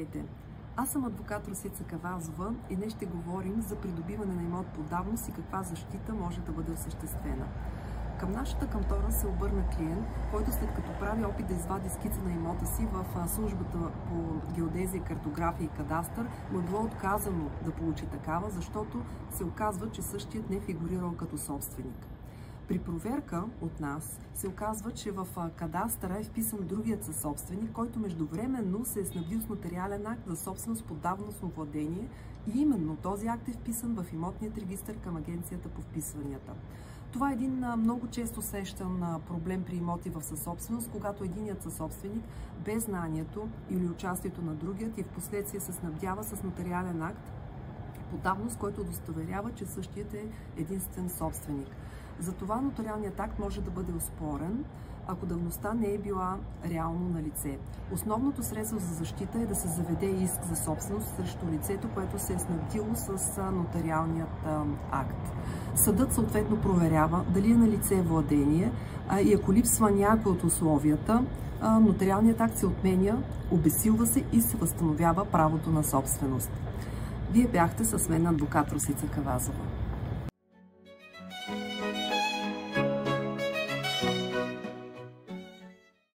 Здравейте! Аз съм адвокат Росица Кавазова и днес ще говорим за придобиване на имот по давност и каква защита може да бъде осъществена. Към нашата кантора се обърна клиент, който след като прави опит да извади скица на имота си в службата по геодезия, картография и кадастър, му е било отказано да получи такава, защото се оказва, че същият не е фигурирал като собственик. При проверка от нас се оказва, че в кадастъра е вписан другият съсобственик, който междувременно се е снабдил с нотариален акт за собственост по давностно владение и именно този акт е вписан в имотният регистър към Агенцията по вписванията. Това е един много често срещан проблем при имоти в съсобственост, когато единият съсобственик без знанието или участието на другият и в последствие се снабдява с нотариален акт по давност, който удостоверява, че същият е единствен собственик. Затова нотариалният акт може да бъде оспорен, ако давността не е била реално на лице. Основното средство за защита е да се заведе иск за собственост срещу лицето, което се е снабдило с нотариалният акт. Съдът съответно проверява дали е на лице владение и ако липсва някой от условията, нотариалният акт се отменя, обезсилва се и се възстановява правото на собственост. Вие бяхте с мен адвокат Росица Кавазова.